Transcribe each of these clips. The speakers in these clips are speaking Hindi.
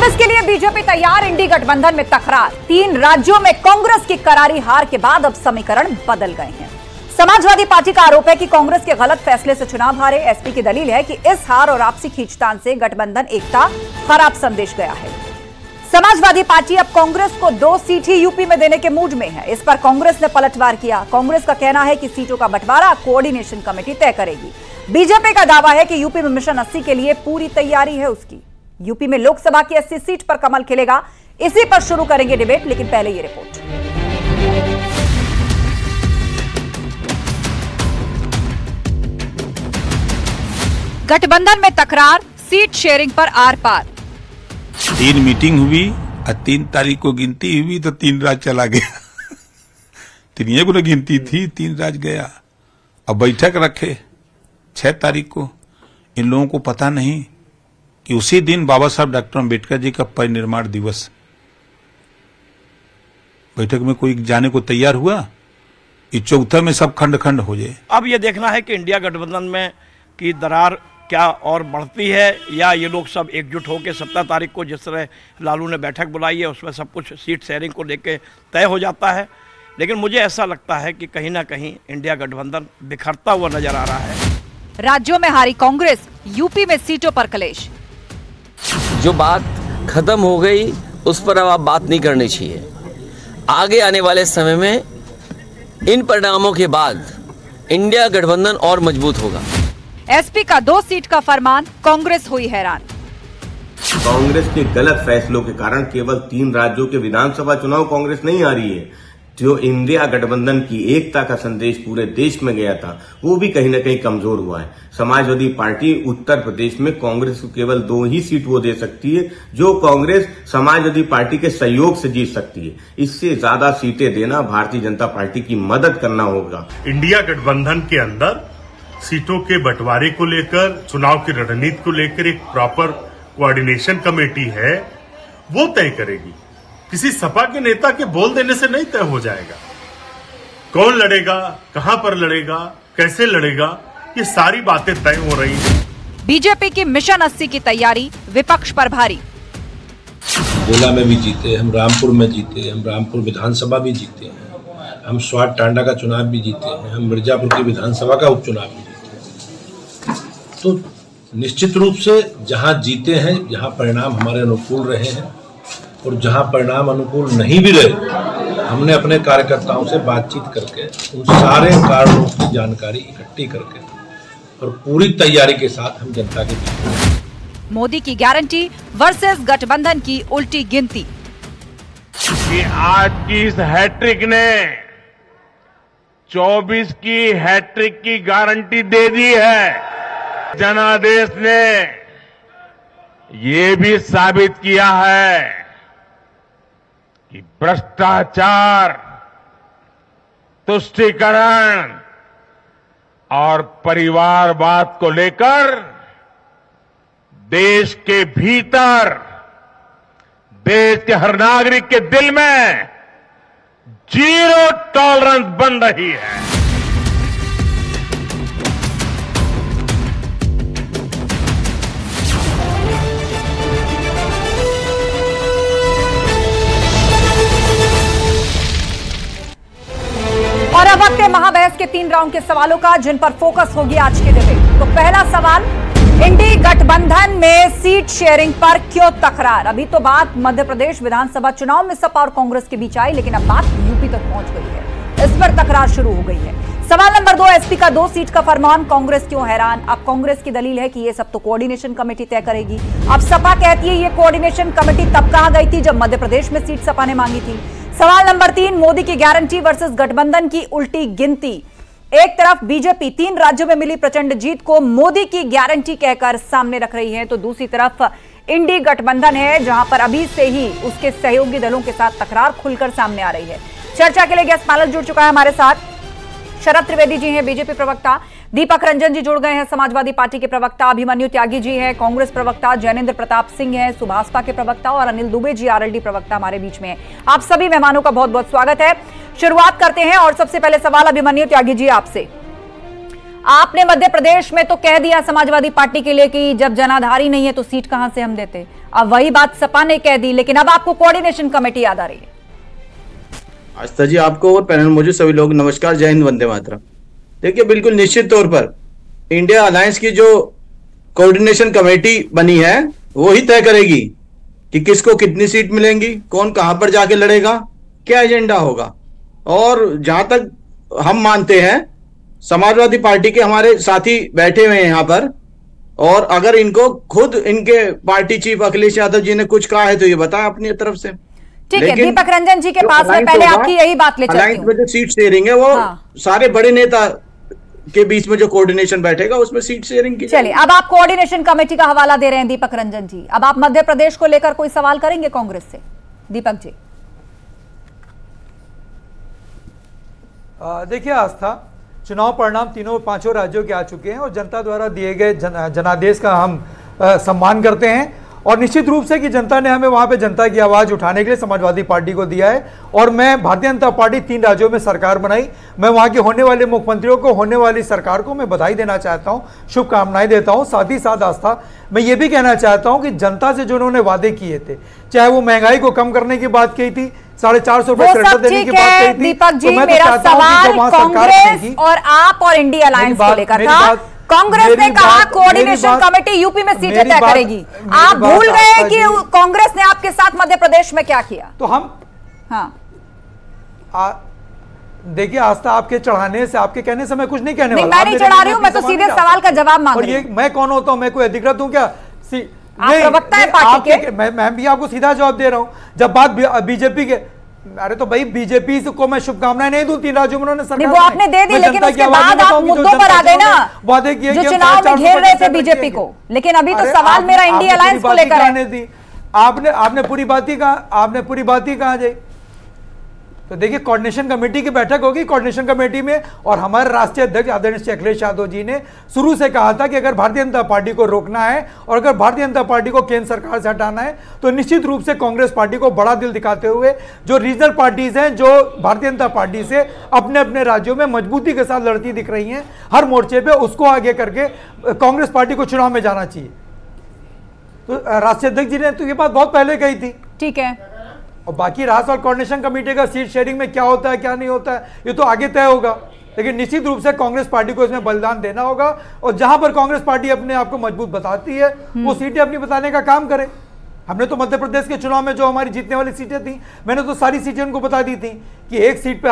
कांग्रेस के लिए बीजेपी तैयार, इंडी गठबंधन में तकरार। 3 राज्यों में कांग्रेस की करारी हार के बाद अब समीकरण बदल गए हैं। समाजवादी पार्टी का आरोप है कि कांग्रेस के गलत फैसले से चुनाव हारे। एसपी की दलील है कि इस हार और आपसी खींचतान से गठबंधन एकता खराब संदेश गया है। समाजवादी पार्टी अब कांग्रेस को 2 सीट ही यूपी में देने के मूड में है। इस पर कांग्रेस ने पलटवार किया। कांग्रेस का कहना है कि सीटों का बंटवारा कोऑर्डिनेशन कमेटी तय करेगी। बीजेपी का दावा है कि यूपी में मिशन 80 के लिए पूरी तैयारी है उसकी। यूपी में लोकसभा की 80 सीट पर कमल खिलेगा। इसी पर शुरू करेंगे डिबेट, लेकिन पहले ये रिपोर्ट। गठबंधन में तकरार, सीट शेयरिंग पर आर पार। 3 मीटिंग हुई और 3 तारीख को गिनती हुई तो 3 राज्य चला गया। 3 को गिनती थी, 3 राज्य गया। अब बैठक रखे 6 तारीख को। इन लोगों को पता नहीं कि उसी दिन बाबा साहब डॉक्टर अम्बेडकर जी का परिनिर्वाण दिवस। बैठक में कोई जाने को तैयार हुआ? इस चौथा में सब खंड खंड हो जाए। अब ये देखना है कि इंडिया गठबंधन में की दरार क्या और बढ़ती है, या ये लोग सब एकजुट होकर 17 तारीख को जिस तरह लालू ने बैठक बुलाई है उसमें सब कुछ सीट शेयरिंग को लेकर तय हो जाता है। लेकिन मुझे ऐसा लगता है कि कहीं ना कहीं इंडिया गठबंधन बिखरता हुआ नजर आ रहा है। राज्यों में हारी कांग्रेस, यूपी में सीटों पर कलेश। जो बात खत्म हो गई उस पर अब आप बात नहीं करनी चाहिए। आगे आने वाले समय में इन परिणामों के बाद इंडिया गठबंधन और मजबूत होगा। एसपी का 2 सीट का फरमान, कांग्रेस हुई हैरान। कांग्रेस के गलत फैसलों के कारण केवल 3 राज्यों के विधानसभा चुनाव कांग्रेस नहीं आ रही है। जो इंडिया गठबंधन की एकता का संदेश पूरे देश में गया था वो भी कहीं न कहीं कमजोर हुआ है। समाजवादी पार्टी उत्तर प्रदेश में कांग्रेस को केवल 2 ही सीट वो दे सकती है जो कांग्रेस समाजवादी पार्टी के सहयोग से जीत सकती है। इससे ज्यादा सीटें देना भारतीय जनता पार्टी की मदद करना होगा। इंडिया गठबंधन के अंदर सीटों के बंटवारे को लेकर, चुनाव की रणनीति को लेकर एक प्रॉपर कोऑर्डिनेशन कमेटी है, वो तय करेगी। किसी सपा के नेता के बोल देने से नहीं तय हो जाएगा। कौन लड़ेगा, कहां पर लड़ेगा, कैसे लड़ेगा, ये सारी बातें तय हो रही हैं। बीजेपी की मिशन 80 की तैयारी, विपक्ष पर भारी। गोला में भी जीते, हम रामपुर में जीते, हम रामपुर विधानसभा भी जीते हैं, हम स्वाद टांडा का चुनाव भी जीते हैं, हम मिर्जापुर की विधानसभा का उपचुनाव भी जीते हैं। तो निश्चित रूप से जहां जीते हैं, जहां परिणाम हमारे अनुकूल रहे हैं और जहां परिणाम अनुकूल नहीं भी रहे, हमने अपने कार्यकर्ताओं से बातचीत करके उन सारे कारणों की जानकारी इकट्ठी करके और पूरी तैयारी के साथ हम जनता के बीच। मोदी की गारंटी वर्सेस गठबंधन की उल्टी गिनती। कि आज की इस हैट्रिक ने 24 की हैट्रिक की गारंटी दे दी है। जनादेश ने ये भी साबित किया है कि भ्रष्टाचार, तुष्टीकरण और परिवारवाद को लेकर देश के भीतर, देश के हर नागरिक के दिल में 0 टॉलरेंस बन रही है। और अब वक्त है महाबहस के 3 राउंड के सवालों का, जिन पर फोकस होगी आज के डिबेट। तो पहला सवाल, इंडी गठबंधन में सीट शेयरिंग पर क्यों तकरार? अभी तो बात मध्य प्रदेश विधानसभा चुनाव में सपा और कांग्रेस के बीच आई, लेकिन अब बात यूपी तक पहुंच गई है। इस पर तकरार शुरू हो गई है। सवाल नंबर 2, एसपी का 2 सीट का फरमान, कांग्रेस क्यों हैरान? अब कांग्रेस की दलील है कि ये सब तो कोऑर्डिनेशन कमेटी तय करेगी। अब सपा कहती है ये कोऑर्डिनेशन कमेटी तब कहां गई थी जब मध्य प्रदेश में सीट सपा ने मांगी थी। सवाल नंबर 3, मोदी की गारंटी वर्सेस गठबंधन की उल्टी गिनती। एक तरफ बीजेपी 3 राज्यों में मिली प्रचंड जीत को मोदी की गारंटी कहकर सामने रख रही है, तो दूसरी तरफ इंडी गठबंधन है जहां पर अभी से ही उसके सहयोगी दलों के साथ तकरार खुलकर सामने आ रही है। चर्चा के लिए गेस्ट पैनल जुड़ चुका है हमारे साथ। शरद त्रिवेदी जी हैं बीजेपी प्रवक्ता, दीपक रंजन जी जुड़ गए हैं समाजवादी पार्टी के प्रवक्ता, अभिमन्यु त्यागी जी हैं कांग्रेस प्रवक्ता, जैनेन्द्र प्रताप सिंह हैं सुभाषपा के प्रवक्ता और अनिल दुबे जी आरएलडी प्रवक्ता हमारे बीच में हैं। आप सभी मेहमानों का बहुत बहुत स्वागत है। शुरुआत करते हैं और सबसे पहले सवाल अभिमन्यु त्यागी जी आपसे। आपने मध्य प्रदेश में तो कह दिया समाजवादी पार्टी के लिए कि जब जनाधारी नहीं है तो सीट कहां से हम देते। अब वही बात सपा ने कह दी, लेकिन अब आपको कोऑर्डिनेशन कमेटी याद आ रही है। आस्था जी, आपको और पैनल मौजूद सभी लोग नमस्कार, जय हिंद, वंदे मातरम। देखिए, बिल्कुल निश्चित तौर पर इंडिया अलायंस की जो कोऑर्डिनेशन कमेटी बनी है वो ही तय करेगी कि किसको कितनी सीट मिलेंगी, कौन कहां पर जाके लड़ेगा, क्या एजेंडा होगा। और जहां तक हम मानते हैं, समाजवादी पार्टी के हमारे साथी बैठे हुए हैं यहाँ पर, और अगर इनको खुद इनके पार्टी चीफ अखिलेश यादव जी ने कुछ कहा है तो ये बताएं अपनी तरफ से। ठीक है, दीपक रंजन जी के पास में पहले आपकी यही बात ले चलती हूं। अलायंस में जो सीट शेयरिंग है वो सारे बड़े नेता के बीच में जो कोऑर्डिनेशन बैठेगा उसमें सीट शेयरिंग की। चलिए, अब आप कोऑर्डिनेशन कमेटी का हवाला दे रहे हैं दीपक रंजन जी, अब आप मध्य प्रदेश को लेकर कोई सवाल करेंगे कांग्रेस से? दीपक जी। देखिए आस्था, चुनाव परिणाम तीनों पांचों राज्यों के आ चुके हैं और जनता द्वारा दिए गए जनादेश का हम सम्मान करते हैं। और निश्चित रूप से कि जनता ने हमें वहां पे जनता की आवाज उठाने के लिए समाजवादी पार्टी को दिया है। और मैं भारतीय जनता पार्टी 3 राज्यों में सरकार बनाई, मैं वहां के होने वाले मुख्यमंत्रियों को, होने वाली सरकार को मैं बधाई देना चाहता हूं, शुभकामनाएं देता हूं। साथ ही साथ आस्था, मैं ये भी कहना चाहता हूं कि जनता से जो उन्होंने वादे किए थे, चाहे वो महंगाई को कम करने की बात कही थी, 450 रुपए सिलेंडर देने की बात कही थी, दीपक जी, मेरा सवाल कांग्रेस और आप और इंडिया अलायंस को लेकर था। कांग्रेस ने कहा कोऑर्डिनेशन कमेटी यूपी में सीटें तय करेगी। आप भूल गए कि कांग्रेस ने आपके साथ मध्य प्रदेश में क्या किया? तो हम देखिए आस्था, आपके चढ़ाने से, आपके कहने से मैं कुछ नहीं कहने वाला। मैं नहीं चढ़ा रही हूं, मैं तो सीधे सवाल का जवाब मांग रही हूं। मैं कौन होता हूं? मैं कोई अधिकृत हूं क्या? आप प्रवक्ता है पार्टी के। मैं भी आपको सीधा जवाब दे रहा हूं। जब बात बीजेपी के, अरे तो भाई बीजेपी को मैं शुभकामनाएं नहीं दूं, 3 राज्यों में उन्होंने सरकार वो आपने दे दी, लेकिन उसके बाद आप मुद्दों पर आ गए ना, वादे किए जो चुनाव में घेर रहे थे बीजेपी को। लेकिन अभी तो सवाल मेरा इंडिया अलायंस को लेकर है। आपने पूरी बात ही कहा जाए। तो देखिए, कोऑर्डिनेशन कमेटी की बैठक होगी, कोऑर्डिनेशन कमेटी में, और हमारे राष्ट्रीय अध्यक्ष आदरणीय श्री अखिलेश यादव जी ने शुरू से कहा था कि अगर भारतीय जनता पार्टी को रोकना है और अगर भारतीय जनता पार्टी को केंद्र सरकार से हटाना है तो निश्चित रूप से कांग्रेस पार्टी को बड़ा दिल दिखाते हुए जो रीजनल पार्टीज हैं, जो भारतीय जनता पार्टी से अपने अपने राज्यों में मजबूती के साथ लड़ती दिख रही हैं हर मोर्चे पे, उसको आगे करके कांग्रेस पार्टी को चुनाव में जाना चाहिए। तो राष्ट्रीय अध्यक्ष जी ने तो ये बात बहुत पहले कही थी। ठीक है, और बाकी राष्ट्रीय और कोऑर्डिनेशन कमेटी का सीट शेयरिंग में क्या होता है क्या नहीं होता है ये तो आगे तय होगा, लेकिन निश्चित रूप से कांग्रेस पार्टी को इसमें बलिदान देना होगा। और जहां पर कांग्रेस पार्टी अपने आप को मजबूत बताती है वो सीटें अपनी बताने का काम करे। हमने तो मध्य प्रदेश के चुनाव में जो हमारी जीतने वाली सीटें थी, मैंने तो सारी सीटें उनको बता दी थी कि एक सीट पे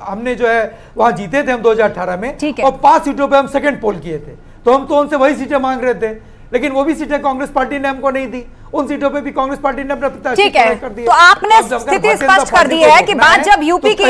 हमने जो है वहां जीते थे हम 2018 में, और 5 सीटों पे हम सेकंड पोल किए थे। तो हम तो उनसे वही सीटें मांग रहे थे, लेकिन वो भी सीटें कांग्रेस पार्टी ने हमको नहीं दी। उन सीटों पे भी कांग्रेस पार्टी ने अपना प्रत्याशी कर दिया। तो आपने स्थिति स्पष्ट कर दी है कि बात जब यूपी की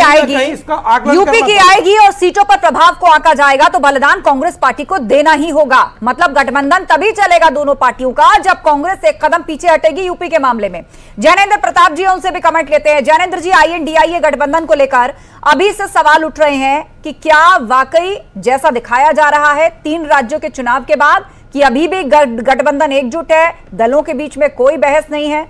आएगी और सीटों पर प्रभाव को आंका जाएगा तो बलिदान कांग्रेस पार्टी को देना ही होगा। मतलब गठबंधन तभी चलेगा दोनों पार्टियों का जब कांग्रेस एक कदम पीछे हटेगी यूपी के मामले में। जैनेंद्र प्रताप जी, उनसे भी कमेंट लेते हैं। जैनेंद्र जी, INDIA गठबंधन को लेकर अभी से सवाल उठ रहे हैं कि क्या वाकई जैसा दिखाया जा रहा है 3 राज्यों के चुनाव के बाद कि अभी भी गठबंधन एकजुट है, दलों के बीच में कोई बहस नहीं है?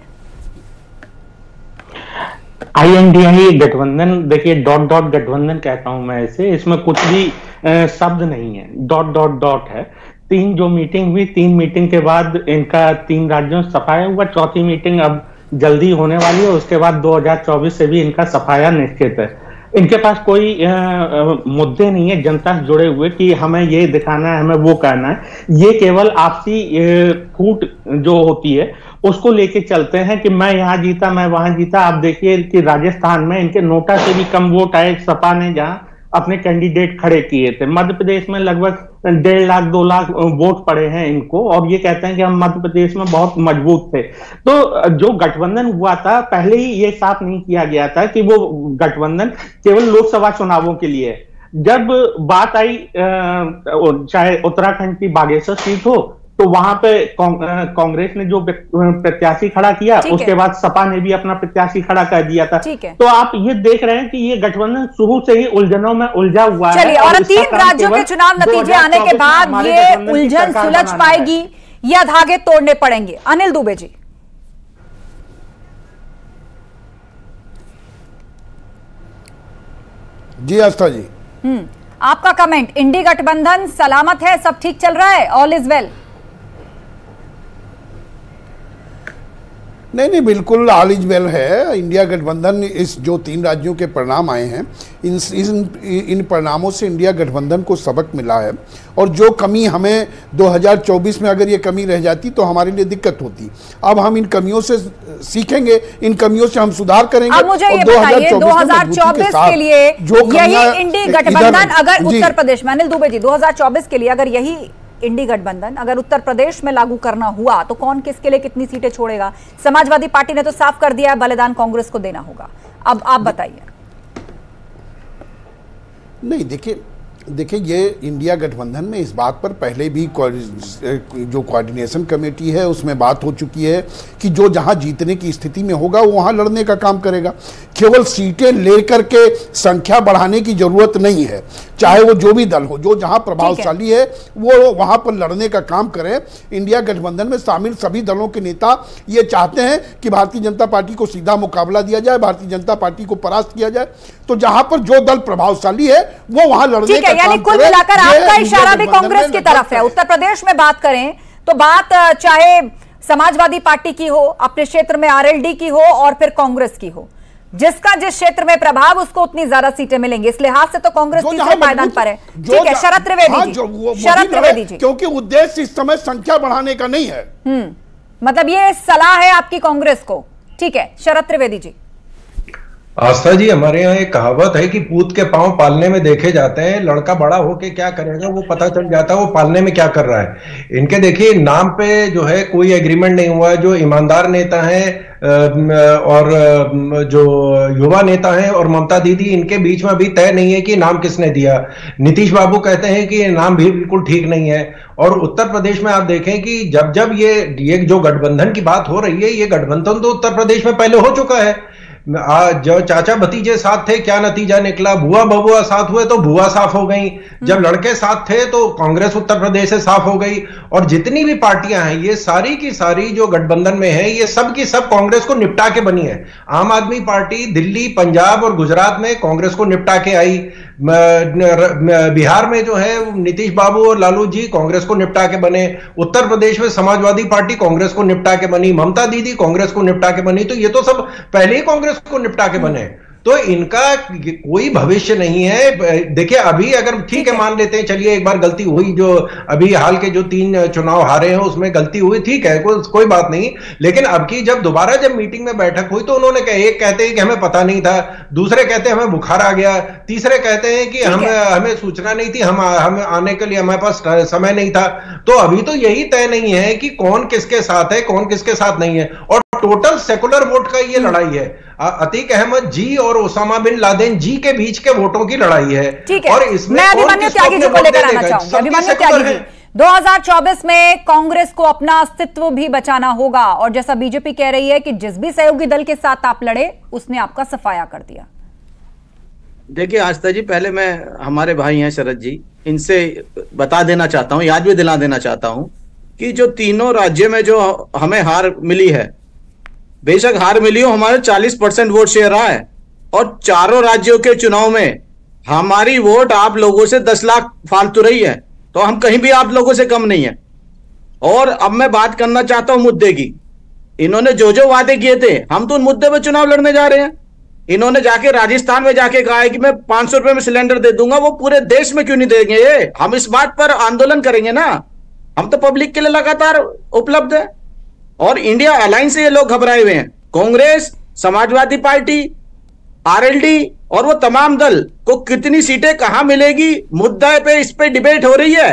INDIA गठबंधन, देखिए डॉट गठबंधन कहता हूं मैं इसे, इसमें कुछ भी शब्द नहीं है, डॉट है। 3 जो मीटिंग हुई, 3 मीटिंग के बाद इनका 3 राज्यों से सफाया हुआ, 4थी मीटिंग अब जल्दी होने वाली है, उसके बाद 2024 से भी इनका सफाया निश्चित है। इनके पास कोई मुद्दे नहीं है जनता से जुड़े हुए कि हमें ये दिखाना है, हमें वो करना है। ये केवल आपसी फूट जो होती है उसको लेके चलते हैं कि मैं यहाँ जीता, मैं वहां जीता। आप देखिए कि राजस्थान में इनके नोटा से भी कम वोट आए सपा ने जहाँ अपने कैंडिडेट खड़े किए थे। मध्य प्रदेश में लगभग 1.5 लाख 2 लाख वोट पड़े हैं इनको, और ये कहते हैं कि हम मध्य प्रदेश में बहुत मजबूत थे। तो जो गठबंधन हुआ था पहले ही ये साफ नहीं किया गया था कि वो गठबंधन केवल लोकसभा चुनावों के लिए है। जब बात आई चाहे उत्तराखंड की बागेश्वर सीट हो तो वहां पे कांग्रेस ने जो प्रत्याशी खड़ा किया, उसके बाद सपा ने भी अपना प्रत्याशी खड़ा कर दिया था। तो आप ये देख रहे हैं कि ये गठबंधन शुरू से ही उलझनों में उलझा हुआ है। और 3 राज्यों के चुनाव नतीजे आने के बाद ये उलझन सुलझ पाएगी या धागे तोड़ने पड़ेंगे? अनिल दुबे जी। जी आस्था जी, आपका कमेंट, इंडी गठबंधन सलामत है, सब ठीक चल रहा है, ऑल इज वेल? नहीं, बिल्कुल ऑल इज वेल है। इंडिया गठबंधन, इस जो 3 राज्यों के परिणाम आए हैं, इन परिणामों से इंडिया गठबंधन को सबक मिला है। और जो कमी हमें 2024 में अगर ये कमी रह जाती तो हमारे लिए दिक्कत होती। अब हम इन कमियों से सीखेंगे, इन कमियों से हम सुधार करेंगे। अब मुझे ये बताइए, 2024 के लिए यही इंडी गठबंधन अगर उत्तर प्रदेश में, अनिल दुबे जी, 2024 के लिए अगर यही इंडी गठबंधन अगर उत्तर प्रदेश में लागू करना हुआ तो कौन किसके लिए कितनी सीटें छोड़ेगा? समाजवादी पार्टी ने तो साफ कर दिया है बलिदान कांग्रेस को देना होगा। अब आप बताइए। नहीं, देखिए ये इंडिया गठबंधन में इस बात पर पहले भी जो कोऑर्डिनेशन कमेटी है उसमें बात हो चुकी है कि जो जहां जीतने की स्थिति में होगा वो वहां लड़ने का काम करेगा। केवल सीटें लेकर के संख्या बढ़ाने की जरूरत नहीं है, चाहे वो जो भी दल हो, जो जहां प्रभावशाली है वो वहां पर लड़ने का काम करे। इंडिया गठबंधन में शामिल सभी दलों के नेता ये चाहते हैं कि भारतीय जनता पार्टी को सीधा मुकाबला दिया जाए, भारतीय जनता पार्टी को परास्त किया जाए। तो जहां पर जो दल प्रभावशाली है वो वहां लड़ने का यानी कुल मिलाकर आपका इशारा भी कांग्रेस की तरफ है। उत्तर प्रदेश में बात करें तो बात चाहे समाजवादी पार्टी की हो, अपने क्षेत्र में आरएलडी की हो और फिर कांग्रेस की हो, जिसका जिस क्षेत्र में प्रभाव उसको उतनी ज्यादा सीटें मिलेंगी। इस लिहाज से तो कांग्रेस तीसरे पायदान पर है। ठीक है, शरद त्रिवेदी जी, शरद त्रिवेदी जी, क्योंकि उद्देश्य इस समय संख्या बढ़ाने का नहीं है। मतलब ये सलाह है आपकी कांग्रेस को। ठीक है, शरद त्रिवेदी जी। आस्था जी, हमारे यहाँ एक कहावत है कि पूत के पांव पालने में देखे जाते हैं, लड़का बड़ा होके क्या करेगा वो पता चल जाता है वो पालने में क्या कर रहा है। इनके देखिए नाम पे जो है कोई एग्रीमेंट नहीं हुआ। जो ईमानदार नेता हैं और जो युवा नेता हैं और ममता दीदी, इनके बीच में अभी तय नहीं है कि नाम किसने दिया। नीतीश बाबू कहते हैं कि नाम भी बिल्कुल ठीक नहीं है। और उत्तर प्रदेश में आप देखें कि जब ये जो गठबंधन की बात हो रही है, ये गठबंधन तो उत्तर प्रदेश में पहले हो चुका है। जो चाचा भतीजे साथ थे क्या नतीजा निकला? बुआ बबुआ साथ हुए तो बुआ साफ हो गई। जब लड़के साथ थे तो कांग्रेस उत्तर प्रदेश से साफ हो गई। और जितनी भी पार्टियां हैं ये सारी की सारी जो गठबंधन में है ये सब की सब कांग्रेस को निपटा के बनी है। आम आदमी पार्टी दिल्ली, पंजाब और गुजरात में कांग्रेस को निपटा के आई। बिहार में जो है नीतीश बाबू और लालू जी कांग्रेस को निपटा के बने। उत्तर प्रदेश में समाजवादी पार्टी कांग्रेस को निपटा के बनी, ममता दीदी कांग्रेस को निपटा के बनी। तो ये तो सब पहले ही कांग्रेस को निपटा के बने, तो इनका कोई भविष्य नहीं है। देखिए अभी अगर ठीक है मान लेते हैं, चलिए एक बार गलती हुई, जो अभी हाल के जो 3 चुनाव हारे हैं उसमें गलती हुई, ठीक है, कोई बात नहीं। लेकिन अब की जब दोबारा जब मीटिंग में बैठक हुई तो उन्होंने एक कहते हैं कि हमें पता नहीं था, दूसरे कहते हैं हमें बुखार आ गया, तीसरे कहते हैं कि हमें सूचना नहीं थी, हम आने के लिए हमारे पास समय नहीं था। तो अभी तो यही तय नहीं है कि कौन किसके साथ है, कौन किसके साथ नहीं है। और टोटल सेकुलर वोट का ये लड़ाई है। अतीक अहमद जी और ओसामा बिन लादेन जी के बीच के वोटों की लड़ाई है। और इसमें मैं अभिमन्यु त्यागी जी को लेकर आना चाहूंगा। अभिमन्यु त्यागी जी, 2024 में कांग्रेस को अपना अस्तित्व भी बचाना होगा और जैसा बीजेपी कह रही है कि जिस भी सहयोगी दल के साथ आप लड़े उसने आपका सफाया कर दिया। देखिए आस्था जी, पहले मैं हमारे भाई हैं शरद जी, इनसे बता देना चाहता हूं, याद भी दिला देना चाहता हूं कि जो तीनों राज्यों में जो हमें हार मिली है, बेशक हार मिली हो, हमारे 40% वोट शेयर रहा है। और चारों राज्यों के चुनाव में हमारी वोट आप लोगों से 10 लाख फालतू रही है, तो हम कहीं भी आप लोगों से कम नहीं है। और अब मैं बात करना चाहता हूं मुद्दे की। इन्होंने जो जो वादे किए थे, हम तो उन मुद्दे पे चुनाव लड़ने जा रहे हैं। इन्होंने जाके राजस्थान में जाके कहा है कि मैं 500 रुपए में सिलेंडर दे दूंगा, वो पूरे देश में क्यों नहीं देंगे? ये हम इस बात पर आंदोलन करेंगे ना, हम तो पब्लिक के लिए लगातार उपलब्ध है। और इंडिया अलायंस से ये लोग घबराए हुए हैं। कांग्रेस, समाजवादी पार्टी, आरएलडी और वो तमाम दल को कितनी सीटें कहां मिलेगी मुद्दा पे, इस पे डिबेट हो रही है।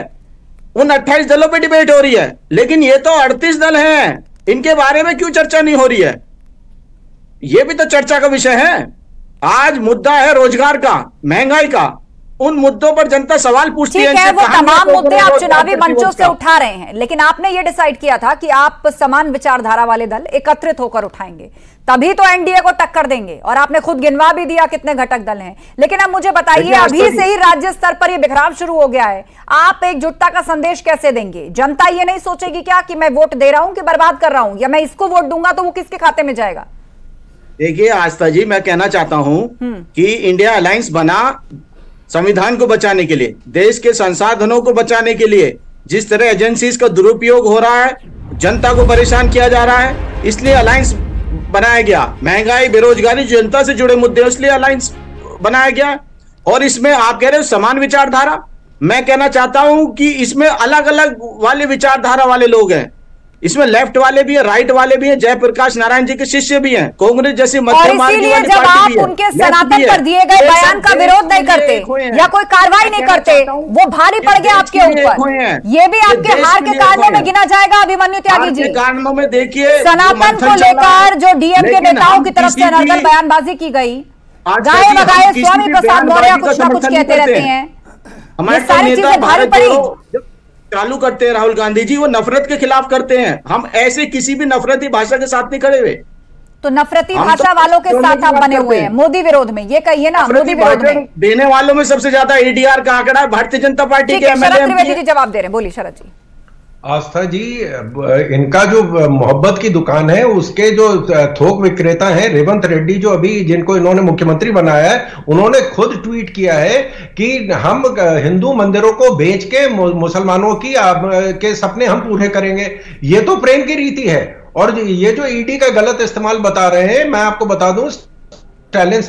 उन 28 दलों पे डिबेट हो रही है, लेकिन ये तो 38 दल हैं, इनके बारे में क्यों चर्चा नहीं हो रही है? ये भी तो चर्चा का विषय है। आज मुद्दा है रोजगार का, महंगाई का, उन मुद्दों पर जनता सवाल पूछती है। ठीक है, वो तमाम मुद्दे आप चुनावी मंचों से उठा रहे हैं, लेकिन आपने ये डिसाइड किया था कि आप समान विचारधारा वाले दल एकत्रित होकर उठाएंगे, तभी तो एनडीए को टक्कर देंगे। और आपने खुद गिनवा भी दिया कितने घटक दल हैं। लेकिन अब मुझे बताइए, अभी से ही राज्य स्तर पर ये बिखराव शुरू हो गया है, आप एकजुटता का संदेश कैसे देंगे? जनता ये नहीं सोचेगी क्या कि मैं वोट दे रहा हूं कि बर्बाद कर रहा हूं, या मैं इसको वोट दूंगा तो वो किसके खाते में जाएगा? देखिए आस्था जी, मैं कहना चाहता हूं कि इंडिया अलायंस बना संविधान को बचाने के लिए, देश के संसाधनों को बचाने के लिए जिस तरह एजेंसीज का दुरुपयोग हो रहा है, जनता को परेशान किया जा रहा है, इसलिए अलायंस बनाया गया। महंगाई, बेरोजगारी, जनता से जुड़े मुद्दे, इसलिए अलायंस बनाया गया। और इसमें आप कह रहे हो समान विचारधारा, मैं कहना चाहता हूं कि इसमें अलग अलग वाले विचारधारा वाले लोग हैं। इसमें लेफ्ट वाले भी हैं, राइट वाले भी हैं, जयप्रकाश नारायण जी के शिष्य भी हैं, कांग्रेस जैसी मध्यम मार्ग की वाली जब पार्टी आप भी है। उनके सनातन पर दिए गए बयान का विरोध नहीं करते या कोई कार्रवाई नहीं करते, वो भारी पड़ गया आपके ऊपर। ये भी आपके हार के कारणों में गिना जाएगा। अभिमन्यु त्यागी जी, कारणों में देखिए, सनातन को लेकर जो डीएम के नेताओं की तरफ से अनर्गल बयानबाजी की गई, गाये बगाए स्वामी प्रसाद मौर्य कुछ ना कुछ कहते रहते हैं, ये सारी चीजें भारी पड़ी। चालू करते हैं राहुल गांधी जी, वो नफरत के खिलाफ करते हैं। हम ऐसे किसी भी नफरती भाषा के साथ नहीं खड़े हुए। तो नफरती भाषा वालों के साथ आप बने हुए हैं मोदी विरोध में, ये कहिए ना, मोदी विरोध में देने वालों में सबसे ज्यादा एडीआर का आंकड़ा है भारतीय जनता पार्टी के शरद त्रिवेदी जी जवाब दे रहे हैं। बोलिए शरद जी। आस्था जी, इनका जो मोहब्बत की दुकान है उसके जो थोक विक्रेता हैं रेवंत रेड्डी, जो अभी जिनको इन्होंने मुख्यमंत्री बनाया है, उन्होंने खुद ट्वीट किया है कि हम हिंदू मंदिरों को बेच के मुसलमानों की के सपने हम पूरे करेंगे। ये तो प्रेम की रीति है। और ये जो ईडी का गलत इस्तेमाल बता रहे हैं, मैं आपको बता दूं, स्टालिन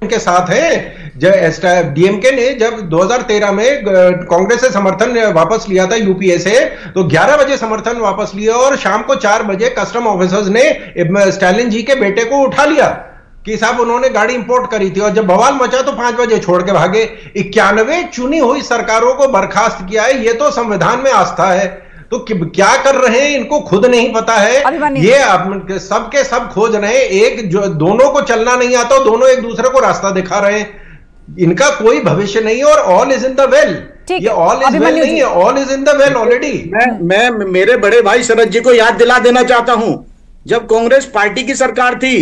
के साथ है। डीएमके ने जब 2013 में कांग्रेस से समर्थन वापस लिया था यूपीए से, तो 11 बजे समर्थन वापस लिया और शाम को 4 बजे कस्टम ऑफिसर्स ने स्टालिन जी के बेटे को उठा लिया कि साहब उन्होंने गाड़ी इंपोर्ट करी थी। और जब बवाल मचा तो 5 बजे छोड़ के भागे। 91 चुनी हुई सरकारों को बर्खास्त किया है। ये तो संविधान में आस्था है। तो क्या कर रहे हैं इनको खुद नहीं पता है। ये सबके सब खोज रहे हैं, एक जो दोनों को चलना नहीं आता, दोनों एक दूसरे को रास्ता दिखा रहे हैं। इनका कोई भविष्य नहीं है। और all is in the well, ये ऑल इज वेल नहीं है, all is in the well already. मैं मेरे बड़े भाई शरद जी को याद दिला देना चाहता हूं, जब कांग्रेस पार्टी की सरकार थी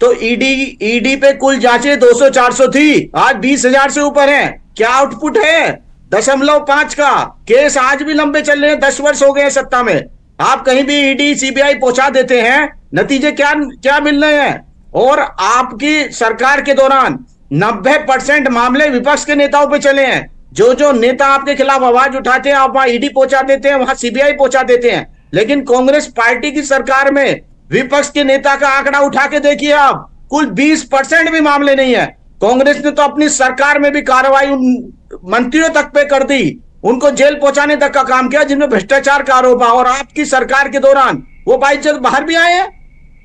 तो ईडी पे कुल जांचें 200-400 थी, आज 20,000 से ऊपर है। क्या आउटपुट है? 0.5 का केस आज भी लंबे चल रहे हैं। 10 वर्ष हो गए सत्ता में। आप कहीं भी ईडी सीबीआई पहुंचा देते हैं, नतीजे क्या मिल रहे हैं? और आपकी सरकार के दौरान 90% मामले विपक्ष के नेताओं पे चले हैं। जो नेता आपके खिलाफ आवाज उठाते हैं, आप वहां ईडी पहुंचा देते हैं, वहां सीबीआई पहुंचा देते हैं। लेकिन कांग्रेस पार्टी की सरकार में विपक्ष के नेता का आंकड़ा उठा के देखिए आप, कुल 20% भी मामले नहीं है। कांग्रेस ने तो अपनी सरकार में भी कार्रवाई उन मंत्रियों तक पे कर दी, उनको जेल पहुंचाने तक का काम किया जिनमें भ्रष्टाचार का आरोप है। और आपकी सरकार के दौरान वो बाइज्जत बाहर भी आए हैं।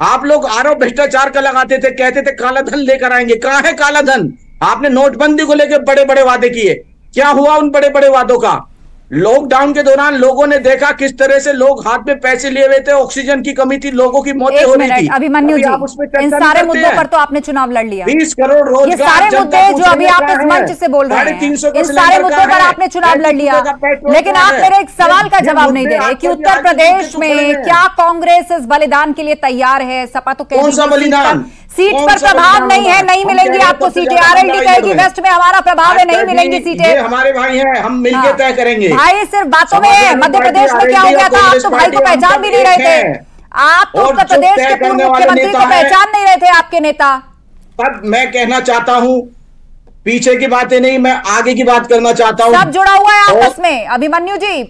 आप लोग आरोप भ्रष्टाचार का लगाते थे, कहते थे काला धन लेकर आएंगे। कहां है काला धन? आपने नोटबंदी को लेकर बड़े बड़े वादे किए, क्या हुआ उन बड़े बड़े वादों का? लॉकडाउन के दौरान लोगों ने देखा किस तरह से लोग हाथ में पैसे लिए हुए थे, ऑक्सीजन की कमी थी, लोगों की मौतें हो रही थी। अभिमन्यु जी, इन सारे मुद्दों पर तो आपने चुनाव लड़ लिया। 20 करोड़ रोजगार, ये सारे मुद्दे जो अभी आप इस मंच से बोल रहे हैं, इन सारे मुद्दों पर आपने चुनाव लड़ लिया। लेकिन आप मेरे एक सवाल का जवाब नहीं दे रहे कि उत्तर प्रदेश में क्या कांग्रेस इस बलिदान के लिए तैयार है? सपा तो कह रही सीट पर प्रभाव नहीं है, नहीं मिलेंगी आपको सीटें। आरएलडी कहेगी वेस्ट में हमारा प्रभाव है, नहीं मिलेंगी सीटें। हमारे भाई हैं, हम मिलकर तय करेंगे। भाई सिर्फ बातों में है। मध्य प्रदेश में क्या हो गया था? आप तो भाई को पहचान भी नहीं रहे थे। आप तो उत्तर प्रदेश के पूर्व मुख्यमंत्री को पहचान नहीं रहे थे, आपके नेता। पर मैं कहना चाहता हूं, पीछे की बातें नहीं, मैं आगे की बात करना चाहता हूं। सब जुड़ा हुआ है आपस में। अभिमन्यु जी,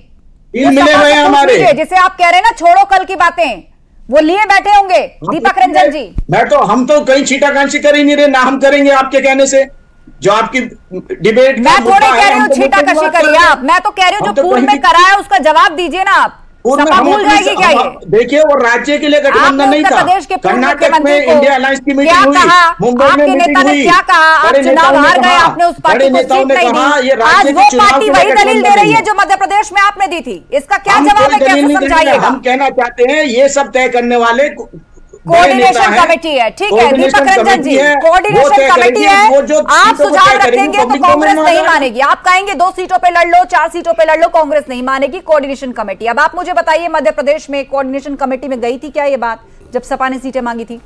मिले हुए हैं हमारे, जिसे आप कह रहे हैं ना छोड़ो कल की बातें, वो लिए बैठे होंगे दीपक रंजन जी। हम तो कहीं छीटाकांशी कर ही नहीं रहे, ना हम करेंगे आपके कहने से। जो आपकी डिबेट, मैं थोड़ी कह रही हूँ छीटाकशी करिए आप, मैं तो कह रही हूँ जो पूर्व में करा है उसका जवाब दीजिए ना आप। सपा भूल जाएगी क्या ये? देखिए, वो राज्य के लिए गठबंधन नहीं था। कर्नाटक में इंडिया अलायंस की मीटिंग हुई, मुंबई में मीटिंग हुई, क्या कहा? आप चुनाव हार गए, आपने उस पार्टी को सीट नहीं दी। आज वो पार्टी वही दलील दे रही है जो मध्य प्रदेश में आपने दी थी। इसका क्या जवाब है, कैसे समझाइएगा? हम कहना चाहते हैं ये सब तय करने वाले कोऑर्डिनेशन कमेटी है। ठीक है दीपक रंजन जी, कोऑर्डिनेशन कमेटी है। आप सुझाव रखेंगे तो कांग्रेस नहीं मानेगी। आप कहेंगे 2 सीटों पे लड़ लो, 4 सीटों पे लड़ लो, कांग्रेस नहीं मानेगी। कोऑर्डिनेशन कमेटी, अब आप मुझे बताइए मध्य प्रदेश में कोऑर्डिनेशन कमेटी में गई थी क्या ये बात जब सपा ने सीटें मांगी थी?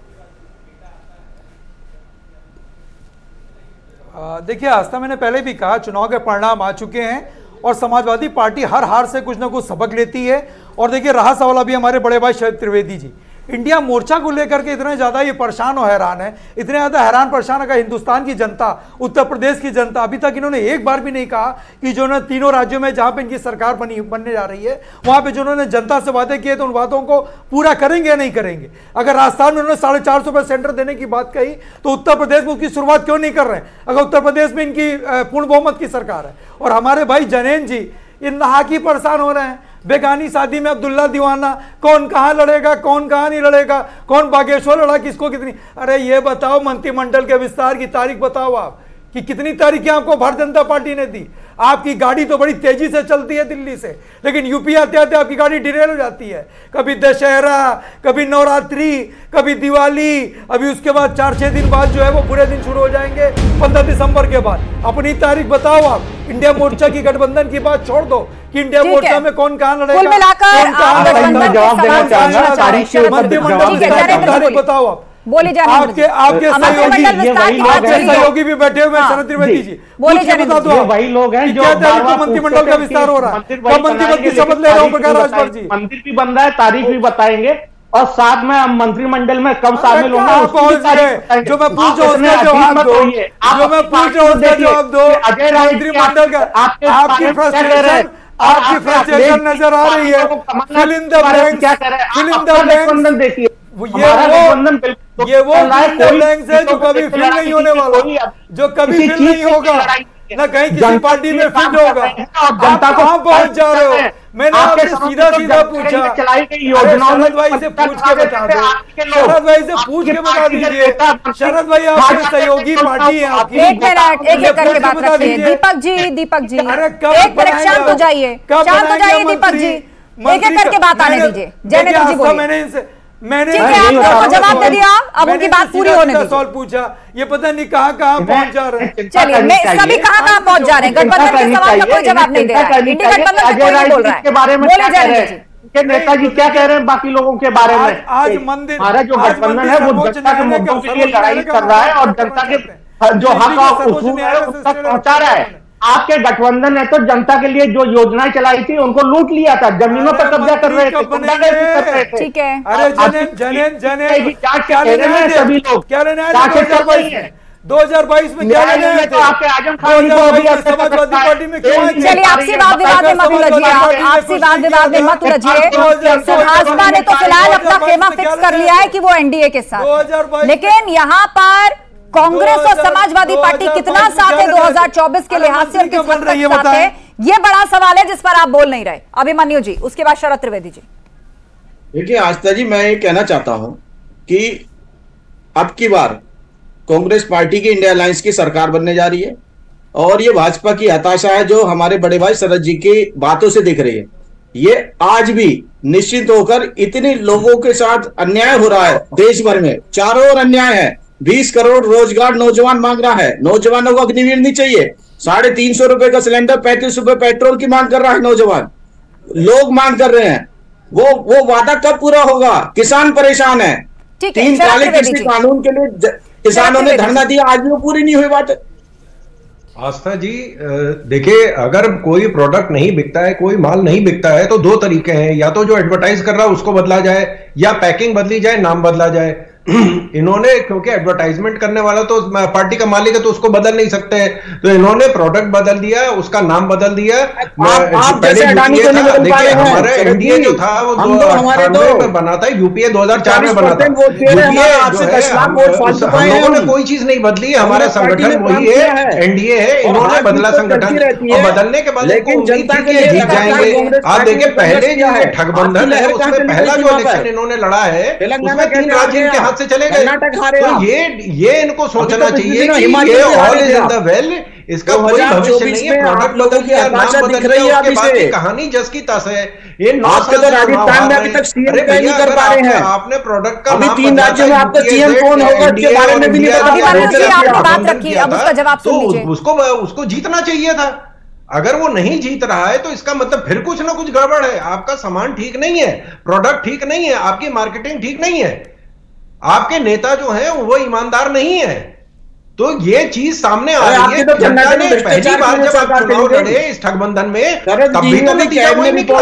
देखिए आस्था, मैंने पहले भी कहा चुनाव के परिणाम आ चुके हैं और समाजवादी पार्टी हर हार से कुछ ना कुछ सबक लेती है। और देखिए रहा सवाल अभी हमारे बड़े भाई शरद त्रिवेदी जी, इंडिया मोर्चा को लेकर के इतना ज्यादा ये परेशान और हैरान है, इतने ज्यादा हैरान परेशान अगर हिंदुस्तान की जनता, उत्तर प्रदेश की जनता, अभी तक इन्होंने एक बार भी नहीं कहा कि जो ना तीनों राज्यों में जहां पे इनकी सरकार बनने जा रही है वहां पे जो उन्होंने जनता से वादे किए तो उन वादों को पूरा करेंगे या नहीं करेंगे। अगर राजस्थान में उन्होंने 450 रुपए सेंटर देने की बात कही तो उत्तर प्रदेश में उसकी शुरुआत क्यों नहीं कर रहे हैं, अगर उत्तर प्रदेश में इनकी पूर्ण बहुमत की सरकार है। और हमारे भाई जैनेंद्र जी इन नहा की परेशान हो रहे हैं, बेगानी शादी में अब्दुल्ला दीवाना, कौन कहां लड़ेगा कौन कहां नहीं लड़ेगा, कौन बागेश्वर लड़ा किसको कितनी। अरे ये बताओ मंत्रिमंडल के विस्तार की तारीख बताओ आप कि कितनी तारीखें आपको भारतीय जनता पार्टी ने दी। आपकी गाड़ी तो बड़ी तेजी से चलती है दिल्ली से, लेकिन यूपी आते आते आपकी गाड़ी डिरेल हो जाती है। कभी दशहरा, कभी नवरात्रि, कभी दिवाली, अभी उसके बाद 4-6 दिन बाद जो है वो बुरे दिन शुरू हो जाएंगे 15 दिसंबर के बाद। अपनी तारीख बताओ आप। इंडिया मोर्चा की गठबंधन की बात छोड़ दो कि इंडिया मोर्चा में कौन कहां लड़ेगा, कुल मिलाकर तारीख बताओ आप। बोले जाए आपके सहयोगी भी बैठे हुए हैं, शरद त्रिवेदी जी, बता दो वही लोग हैं जो मंत्रिमंडल का विस्तार हो रहा है, कब मंत्रिमंडल की शपथ ले रहा हूं प्रकाश राजभर जी। मंदिर भी बन रहा है, तारीख भी बताएंगे और साथ में हम मंत्रिमंडल में कब शामिल होंगे जो मैं पूछ रहा हूँ जवाब दो, जो मैं पूछ रहा हूँ जवाब दो। मंत्रिमंडल का आपकी फ्रस्ट्रेशन नजर आ रही है। फिल इन द ब्लैंक्स, देखिए ये वो ब्लैंक्स है जो कभी फिल नहीं होने वाला, जो कभी फिल नहीं होगा, न कहीं किसी पार्टी में फिट होगा। जनता को कहां पहुंच जा रहे हो? मैंने आपसे सीधा सीधा पूछा, शरद भाई से पूछ के बता दो, शरद भाई से पूछ के बता दीजिए। शरद भाई आपकी सहयोगी पार्टी है आपकी। एक मिनट एक करके बात रखिए। दीपक जी एक मिनट शांत हो जाइए, दीपक जी एक करके बात आने दीजिए। जैनेंद्र जी बोलिए। मैंने जवाब दे दिया, अब उनकी बात पूरी होने दीजिए। सवाल पूछा, ये पता नहीं कहां पहुंच जा रहे हैं। चलिए सभी कहां पहुंच जा रहे हैं। गठबंधन के सवाल का कोई जवाब नहीं दे रहा है, इंडिया गठबंधन का कोई नहीं बोल रहा है। के बारे में क्या कह रहे हैं नेताजी, क्या कह रहे हैं बाकी लोगों के बारे में? आज मंदिर, हमारा जो गठबंधन है वो जनता के मुद्दों के लिए लड़ाई कर रहा है और जनता के जो हक और उसूल है उस तक पहुंचा रहा है। आपके गठबंधन ने तो जनता के लिए जो योजनाएं चलाई थी उनको लूट लिया था, जमीनों पर कब्जा कर रहे थे। ठीक है, अरे सभी लोग क्या लेने आए 2022 में, क्या लेने आए थे? आपके आजम खान समाजवादी पार्टी में क्यों? चलिए आपसी वाद विवाद में मत उलझिए, आपसी वाद विवाद में मत उलझिए। भाजपा ने तो फिलहाल अपना खेमा फिक्स कर लिया है कि वो एनडीए के साथ, लेकिन यहाँ पर कांग्रेस और समाजवादी पार्टी कितना साथ है 2024 के लिहाज से, किस हद तक साथ है, ये बड़ा सवाल है जिस पर आप बोल नहीं रहे। अभिमन्यु जी, उसके बाद शरद त्रिवेदी जी। देखिए आस्था जी, मैं ये कहना चाहता हूं कि अब की बार कांग्रेस पार्टी की इंडिया अलायंस की सरकार बनने जा रही है और ये भाजपा की हताशा है जो हमारे बड़े भाई शरद जी की बातों से दिख रही है। ये आज भी निश्चित होकर इतने लोगों के साथ अन्याय हो रहा है, देश भर में चारों ओर अन्याय है। 20 करोड़ रोजगार नौजवान मांग रहा है, नौजवानों को अग्निवीर नहीं चाहिए। 350 रुपए का सिलेंडर, 35 रुपए पेट्रोल की मांग कर रहा है नौजवान, लोग मांग कर रहे हैं। वो वादा कब पूरा होगा? किसान परेशान है। 3 काले कृषि कानून के लिए किसानों ने धरना दिया, आज भी वो पूरी नहीं हुई बात। आस्था जी देखिए, अगर कोई प्रोडक्ट नहीं बिकता है, कोई माल नहीं बिकता है तो 2 तरीके हैं, या तो जो एडवर्टाइज कर रहा है उसको बदला जाए या पैकिंग बदली जाए, नाम बदला जाए। इन्होंने, क्योंकि एडवर्टाइजमेंट करने वाला तो पार्टी का मालिक है तो उसको बदल नहीं सकते, तो इन्होंने प्रोडक्ट बदल दिया, उसका नाम बदल दिया। देखिए हमारा एनडीए जो था वो 2098 में बना था, यूपीए 2004 में बना था। हम लोगों ने कोई चीज नहीं बदली, हमारा संगठन वही है, एनडीए है। इन्होंने बदला संगठन और बदलने के बाद जीत जाएंगे। आप देखिए पहले जो है ठगबंधन है उसमें पहला जो इलेक्शन इन्होंने लड़ा है उसमें 3 राज्य इनके हाथ से चले गए। तो ये इनको सोचना चाहिए कि ये all is in the well, इसका कोई भविष्य नहीं है। प्रोडक्ट बदल दिया, नाम बदल दिया, उसके बाद की कहानी जस की तस है। ये 9 साल से राजस्थान में अभी तक सीएम नहीं कर पा रहे हैं। आपने प्रोडक्ट का नाम 3 राज्यों में आपका सीएम कौन होगा इसके बारे में भी नहीं आपने बात रखी, अब उसका जवाब सुन लीजिए। उसको जीतना चाहिए था। अगर वो नहीं जीत रहा है तो इसका मतलब फिर कुछ ना कुछ गड़बड़ है। आपका सामान ठीक नहीं है, प्रोडक्ट ठीक नहीं है, आपकी मार्केटिंग ठीक नहीं है, आपके नेता जो हैं वो ईमानदार नहीं है। तो ये चीज सामने आ रही है। जनता ने पहली बार जब आप चुनाव लड़े इस ठगबंधन में, तब भी तो नतीजा वही निकला।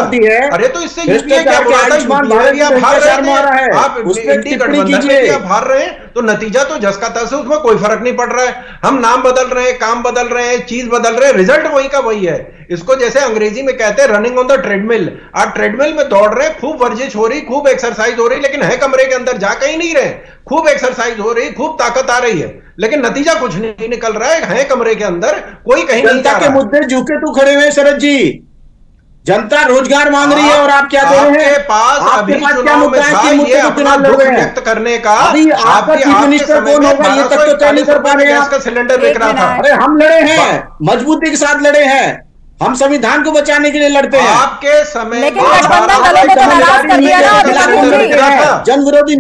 अरे तो इससे यूपीए क्या बोला था, यूपीए भी आप हार रहे हैं, आप इंडी गठबंधन में भी आप हार रहे हैं, तो नतीजा तो जस का तस है, उसमें कोई फर्क नहीं पड़ रहा है। हम नाम बदल रहे हैं, काम बदल रहे हैं, चीज बदल रहे हैं, रिजल्ट वही का वही है। इसको जैसे अंग्रेजी में कहते हैं रनिंग ऑन द ट्रेडमिल। आप ट्रेडमिल में दौड़ रहे हैं, खूब वर्जिश हो रही, खूब एक्सरसाइज हो रही, लेकिन है कमरे के अंदर, जा कहीं नहीं रहे। खूब एक्सरसाइज हो रही, खूब ताकत आ रही है, लेकिन नतीजा कुछ नहीं निकल रहा है कमरे के अंदर, कोई कहीं नहीं जा रहा। जनता के मुद्दे झुके तो खड़े हुए शरद जी, जनता रोजगार मांग रही है और आप क्या दे रहे हैं? आपके पास अभी चुनाव में था ये अपना दुख व्यक्त करने का, आपका चीफ मिनिस्टर कौन होगा ये तक तो तय नहीं कर पा रहे हैं। गैस का सिलेंडर बिक रहा था। अरे हम लड़े हैं, मजबूती के साथ लड़े हैं, हम संविधान को बचाने के लिए लड़ते हैं। आपके समय लेकिन गठबंधन दलों ने तो नाराज कर दिया ना, जन विरोधी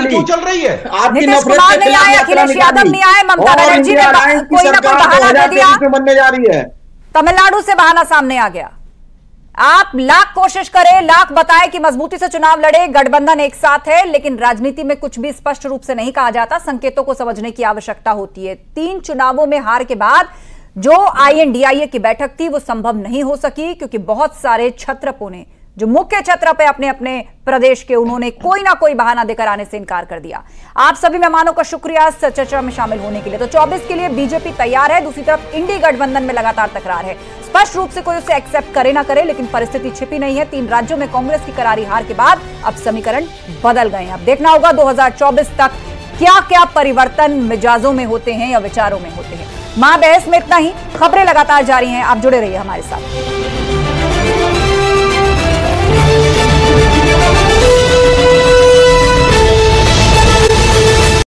क्यों चल रही है? आपकी नीतीश कुमार नहीं आए, अखिलेश यादव नहीं आए, ममता बनर्जी ने कोई ना कोई बहाना दे दिया, बनने जा रही है। तमिलनाडु से बहाना सामने आ गया। आप लाख कोशिश करें, लाख बताए कि मजबूती से चुनाव लड़े, गठबंधन एक साथ है, लेकिन राजनीति में कुछ भी स्पष्ट रूप से नहीं कहा जाता, संकेतों को समझने की आवश्यकता होती है। 3 चुनावों में हार के बाद जो INDIA की बैठक थी वो संभव नहीं हो सकी, क्योंकि बहुत सारे छत्रपों ने, जो मुख्य छत्र पे अपने अपने प्रदेश के, उन्होंने कोई ना कोई बहाना देकर आने से इनकार कर दिया। आप सभी मेहमानों का शुक्रिया चर्चा में शामिल होने के लिए। तो 24 के लिए बीजेपी तैयार है, दूसरी तरफ इंडी गठबंधन में लगातार तकरार है। स्पष्ट रूप से कोई उसे एक्सेप्ट करे ना करे, लेकिन परिस्थिति छिपी नहीं है। 3 राज्यों में कांग्रेस की करारी हार के बाद अब समीकरण बदल गए हैं। अब देखना होगा 2024 तक क्या क्या परिवर्तन मिजाजों में होते हैं या विचारों में होते हैं। महाबहस में इतना ही, खबरें लगातार जारी हैं, आप जुड़े रहिए हमारे साथ।